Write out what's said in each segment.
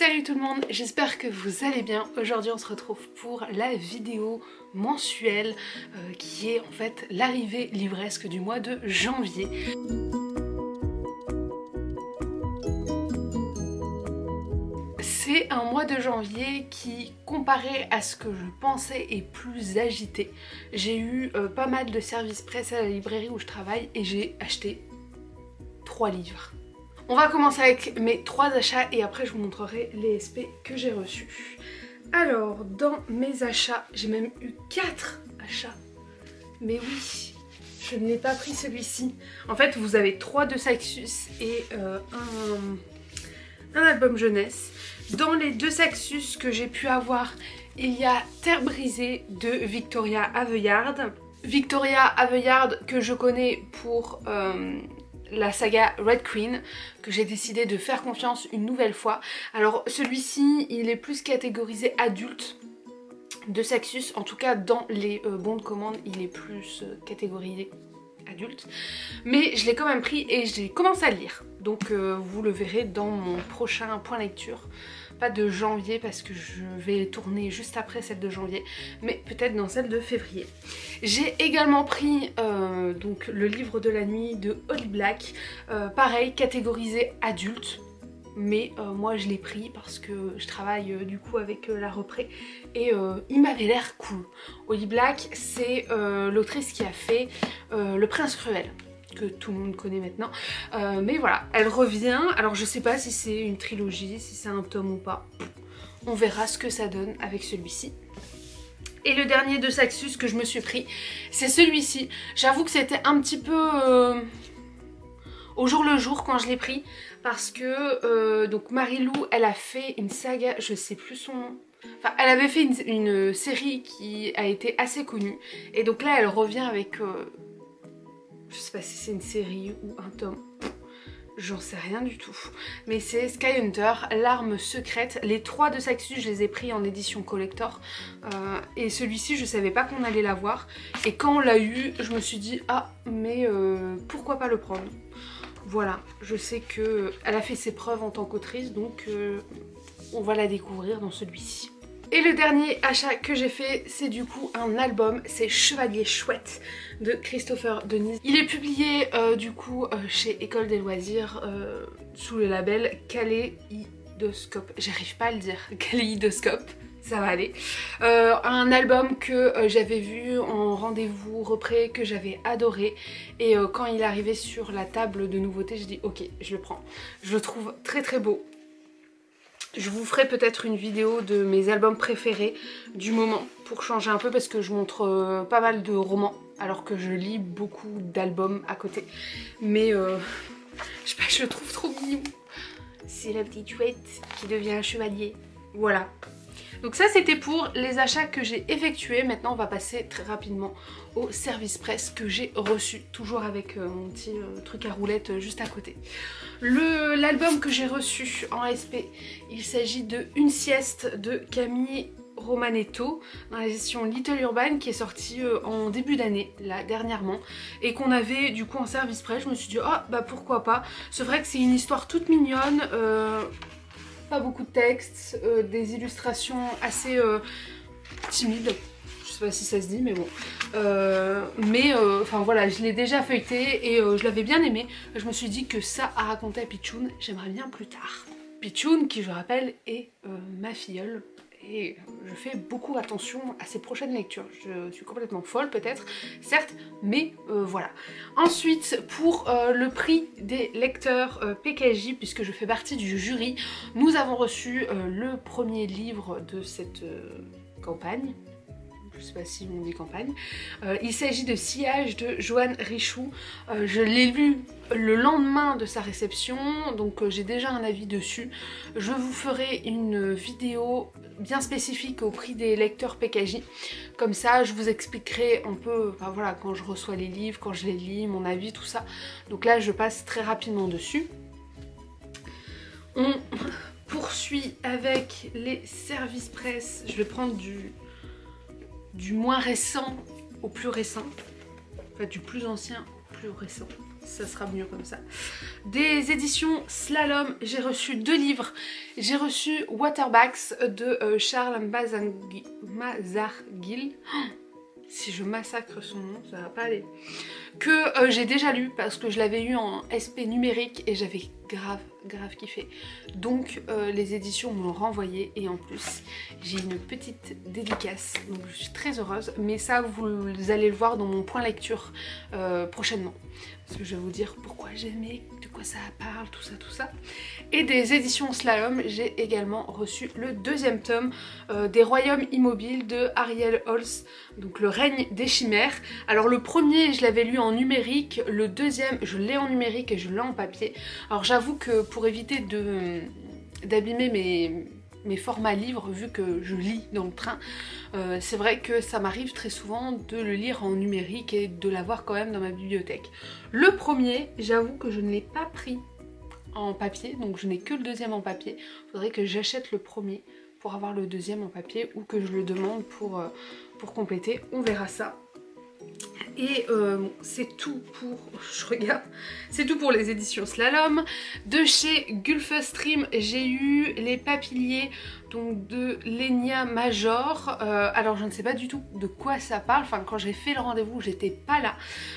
Salut tout le monde, j'espère que vous allez bien. Aujourd'hui on se retrouve pour la vidéo mensuelle qui est en fait l'arrivée livresque du mois de janvier. C'est un mois de janvier qui, comparé à ce que je pensais, est plus agité. J'ai eu pas mal de services presse à la librairie où je travaille et j'ai acheté 3 livres. On va commencer avec mes 3 achats et après je vous montrerai les SP que j'ai reçus. Alors, dans mes achats, j'ai même eu 4 achats. Mais oui, je ne l'ai pas pris celui-ci. En fait, vous avez 3 de Saxus et un album jeunesse. Dans les 2 Saxus que j'ai pu avoir, il y a Terre brisée de Victoria Aveyard. Victoria Aveyard que je connais pour la saga Red Queen, que j'ai décidé de faire confiance une nouvelle fois. Alors celui-ci, il est plus catégorisé adulte de Saxus, en tout cas dans les bons de commande, il est plus catégorisé adulte. Mais je l'ai quand même pris et j'ai commencé à le lire. Donc vous le verrez dans mon prochain point lecture. Pas de janvier parce que je vais tourner juste après celle de janvier, mais peut-être dans celle de février. J'ai également pris donc le livre de la nuit de Holly Black, pareil catégorisé adulte, mais moi je l'ai pris parce que je travaille du coup avec la Repré et il m'avait l'air cool. Holly Black, c'est l'autrice qui a fait Le Prince Cruel, que tout le monde connaît maintenant, mais voilà, elle revient. Alors je sais pas si c'est une trilogie, si c'est un tome ou pas, on verra ce que ça donne avec celui-ci. Et le dernier de Saxus que je me suis pris, c'est celui-ci. J'avoue que c'était un petit peu au jour le jour quand je l'ai pris, parce que donc Marie-Lou, elle a fait une saga, je sais plus son nom. Enfin, elle avait fait une série qui a été assez connue, et donc là elle revient avec je sais pas si c'est une série ou un tome, j'en sais rien du tout. Mais c'est Skyhunter, l'arme secrète. Les 3 de Saxus, je les ai pris en édition collector. Et celui-ci, je savais pas qu'on allait l'avoir. Et quand on l'a eu, je me suis dit, ah, mais pourquoi pas le prendre? Voilà, je sais qu'elle a fait ses preuves en tant qu'autrice, donc on va la découvrir dans celui-ci. Et le dernier achat que j'ai fait, c'est du coup un album, c'est Chevalier Chouette de Christopher Denis. Il est publié du coup chez École des Loisirs sous le label Kaléidoscope. J'arrive pas à le dire, Kaléidoscope, ça va aller. Un album que j'avais vu en rendez-vous Repré, que j'avais adoré, et quand il est arrivé sur la table de nouveautés, je dis ok, je le prends. Je le trouve très très beau. Je vous ferai peut-être une vidéo de mes albums préférés du moment pour changer un peu, parce que je montre pas mal de romans alors que je lis beaucoup d'albums à côté. Mais je sais pas, je le trouve trop mignon. C'est la petite chouette qui devient un chevalier. Voilà. Donc ça c'était pour les achats que j'ai effectués. Maintenant on va passer très rapidement au service presse que j'ai reçu, toujours avec mon petit truc à roulettes juste à côté. L'album que j'ai reçu en SP, il s'agit de Une sieste de Camille Romanetto dans la édition Little Urban, qui est sortie en début d'année, là dernièrement, et qu'on avait du coup en service presse. Je me suis dit oh bah pourquoi pas. C'est vrai que c'est une histoire toute mignonne, pas beaucoup de texte, des illustrations assez timides. Je sais pas si ça se dit, mais bon. Enfin voilà, je l'ai déjà feuilleté et je l'avais bien aimé. Je me suis dit que ça à raconter à Pichoun, j'aimerais bien plus tard. Pichoun, qui je rappelle est ma filleule, et je fais beaucoup attention à ses prochaines lectures. Je suis complètement folle peut-être, certes, mais voilà. Ensuite, pour le prix des lecteurs PKJ, puisque je fais partie du jury, nous avons reçu le premier livre de cette campagne. Je sais pas si on dit campagne. Il s'agit de Sillage de Joanne Richoux. Je l'ai lu le lendemain de sa réception, donc j'ai déjà un avis dessus. Je vous ferai une vidéo bien spécifique au prix des lecteurs PKJ. Comme ça, je vous expliquerai un peu, enfin voilà, quand je reçois les livres, quand je les lis, mon avis, tout ça. Donc là, je passe très rapidement dessus. On poursuit avec les services presse. Je vais prendre du moins récent au plus récent, enfin du plus ancien au plus récent. ça sera mieux comme ça. Des éditions Slalom, j'ai reçu 2 livres. J'ai reçu Waterbacks de Charles Mazarguil. Si je massacre son nom, ça va pas aller. Que j'ai déjà lu parce que je l'avais eu en SP numérique et j'avais grave kiffé. Donc les éditions me l'ont renvoyé et en plus j'ai une petite dédicace. Donc je suis très heureuse. Mais ça vous allez le voir dans mon point lecture prochainement. Parce que je vais vous dire pourquoi j'aimais, de quoi ça parle, tout ça. Et des éditions Slalom, j'ai également reçu le 2e tome des Royaumes immobiles de Ariel Holz, donc le règne des chimères. Alors le premier je l'avais lu en numérique, le 2e je l'ai en numérique et je l'ai en papier. Alors j'avoue que pour éviter d'abîmer mes formats livres, vu que je lis dans le train, c'est vrai que ça m'arrive très souvent de le lire en numérique et de l'avoir quand même dans ma bibliothèque. Le premier, j'avoue que je ne l'ai pas pris en papier, donc je n'ai que le 2e en papier. Il faudrait que j'achète le premier pour avoir le 2e en papier ou que je le demande pour compléter, on verra ça. Et c'est tout pour, je regarde, c'est tout pour les éditions Slalom. De chez Gulfstream, j'ai eu les papilliers donc de Lénia Major. Alors je ne sais pas du tout de quoi ça parle, enfin quand j'ai fait le rendez-vous j'étais pas là,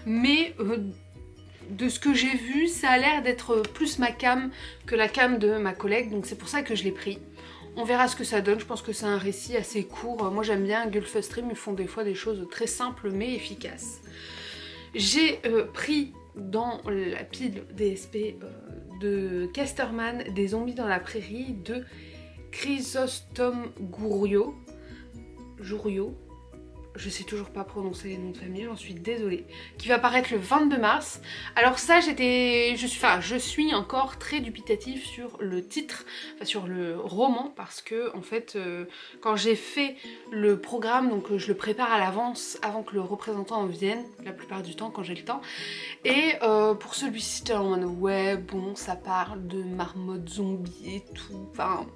mais de ce que j'ai vu ça a l'air d'être plus ma cam que la cam de ma collègue, donc c'est pour ça que je l'ai pris. On verra ce que ça donne, je pense que c'est un récit assez court. Moi j'aime bien Gulfstream, ils font des fois des choses très simples mais efficaces. J'ai pris dans la pile DSP de Casterman des zombies dans la prairie de Chrysostome Gouriot. Je sais toujours pas prononcer les noms de famille, j'en suis désolée, qui va paraître le 22 mars. Alors ça je suis encore très dubitative sur le titre, enfin sur le roman, parce que en fait quand j'ai fait le programme, donc je le prépare à l'avance avant que le représentant en vienne, la plupart du temps quand j'ai le temps, et pour celui-ci j'étais en mode ouais bon ça parle de marmotte zombie et tout, enfin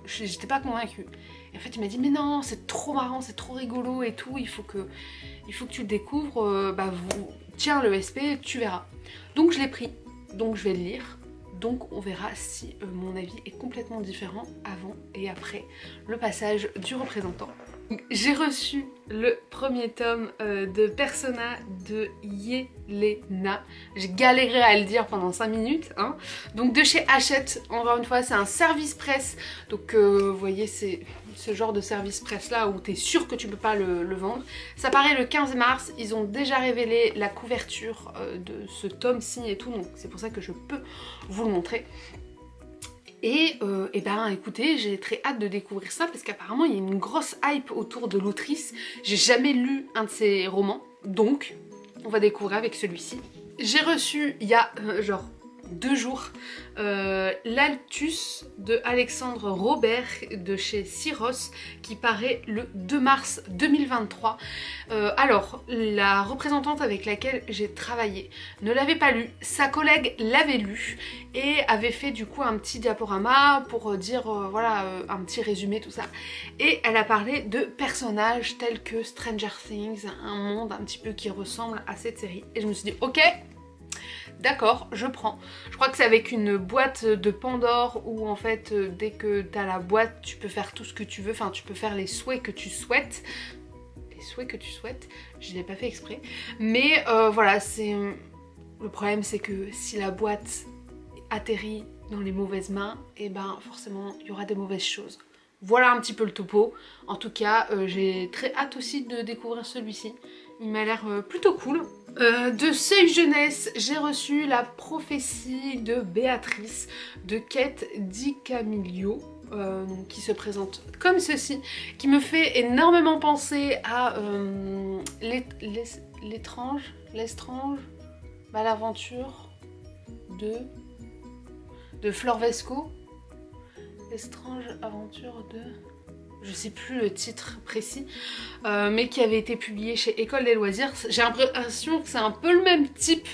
j'étais pas convaincue. Et en fait il m'a dit mais non c'est trop marrant, c'est trop rigolo et tout, il faut que tu le découvres, tiens le SP, tu verras. Donc je l'ai pris, donc je vais le lire, donc on verra si mon avis est complètement différent avant et après le passage du représentant. J'ai reçu le premier tome de Persona de Yelena. J'ai galéré à le dire pendant 5 minutes. Hein. Donc de chez Hachette, encore une fois, c'est un service presse. Donc vous voyez, c'est ce genre de service presse là où tu es sûr que tu peux pas le vendre. Ça paraît le 15 mars. Ils ont déjà révélé la couverture de ce tome-ci et tout. Donc c'est pour ça que je peux vous le montrer. Et ben écoutez, j'ai très hâte de découvrir ça parce qu'apparemment il y a une grosse hype autour de l'autrice. J'ai jamais lu un de ses romans, donc on va découvrir avec celui-ci. J'ai reçu il y a genre 2 jours l'Altus de Alexandre Robert de chez Syros qui paraît le 2 mars 2023. Alors la représentante avec laquelle j'ai travaillé ne l'avait pas lu, sa collègue l'avait lu et avait fait du coup un petit diaporama pour dire voilà un petit résumé tout ça, et elle a parlé de personnages tels que Stranger Things, un monde un petit peu qui ressemble à cette série, et je me suis dit ok, d'accord, je prends. Je crois que c'est avec une boîte de Pandore où en fait dès que tu as la boîte tu peux faire tout ce que tu veux, enfin tu peux faire les souhaits que tu souhaites. Les souhaits que tu souhaites, je l'ai pas fait exprès. Mais voilà, c'est le problème, c'est que si la boîte atterrit dans les mauvaises mains, et ben forcément il y aura des mauvaises choses. Voilà un petit peu le topo. En tout cas, j'ai très hâte aussi de découvrir celui-ci. Il m'a l'air plutôt cool. De Seuil Jeunesse, j'ai reçu La prophétie de Béatrice de Kate DiCamillo, qui se présente comme ceci, qui me fait énormément penser à l'étrange, l'aventure de Flor Vesco. L'étrange aventure de... je sais plus le titre précis, mais qui avait été publié chez École des loisirs. J'ai l'impression que c'est un peu le même type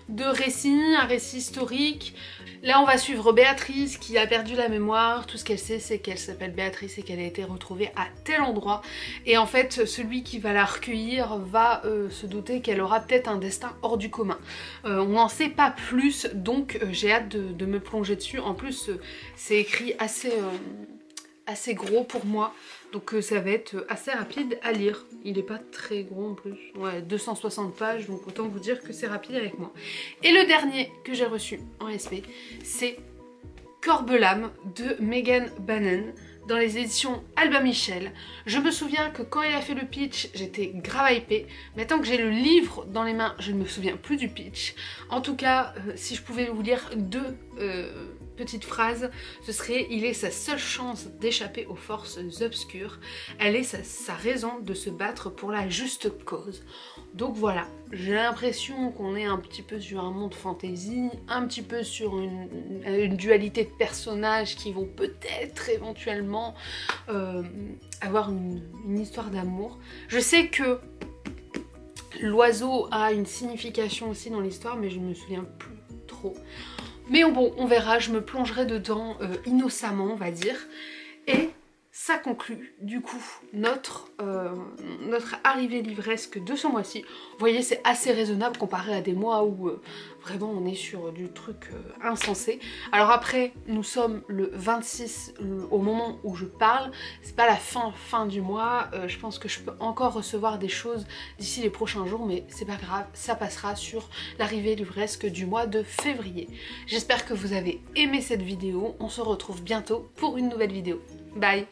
de récit, un récit historique. Là on va suivre Béatrice qui a perdu la mémoire, tout ce qu'elle sait c'est qu'elle s'appelle Béatrice et qu'elle a été retrouvée à tel endroit. Et en fait celui qui va la recueillir va se douter qu'elle aura peut-être un destin hors du commun. On n'en sait pas plus, donc j'ai hâte de me plonger dessus. En plus c'est écrit assez gros pour moi, donc ça va être assez rapide à lire. Il n'est pas très gros en plus, ouais, 260 pages, donc autant vous dire que c'est rapide avec moi. Et le dernier que j'ai reçu en SP, c'est Corbe-l'âme de Megan Bannon dans les éditions Albin Michel. Je me souviens que quand il a fait le pitch, j'étais grave hypée. Maintenant que j'ai le livre dans les mains, je ne me souviens plus du pitch. En tout cas, si je pouvais vous lire deux petites phrases, ce serait: il est sa seule chance d'échapper aux forces obscures. Elle est sa raison de se battre pour la juste cause. Donc voilà, j'ai l'impression qu'on est un petit peu sur un monde fantasy, un petit peu sur une dualité de personnages qui vont peut-être éventuellement avoir une histoire d'amour. Je sais que l'oiseau a une signification aussi dans l'histoire, mais je ne me souviens plus trop. Mais bon, on verra, je me plongerai dedans innocemment, on va dire. Et ça conclut du coup notre arrivée livresque de ce mois-ci. Vous voyez, c'est assez raisonnable comparé à des mois où vraiment on est sur du truc insensé. Alors après, nous sommes le 26 au moment où je parle. C'est pas la fin du mois. Je pense que je peux encore recevoir des choses d'ici les prochains jours, mais c'est pas grave, ça passera sur l'arrivée livresque du mois de février. J'espère que vous avez aimé cette vidéo. On se retrouve bientôt pour une nouvelle vidéo. Bye!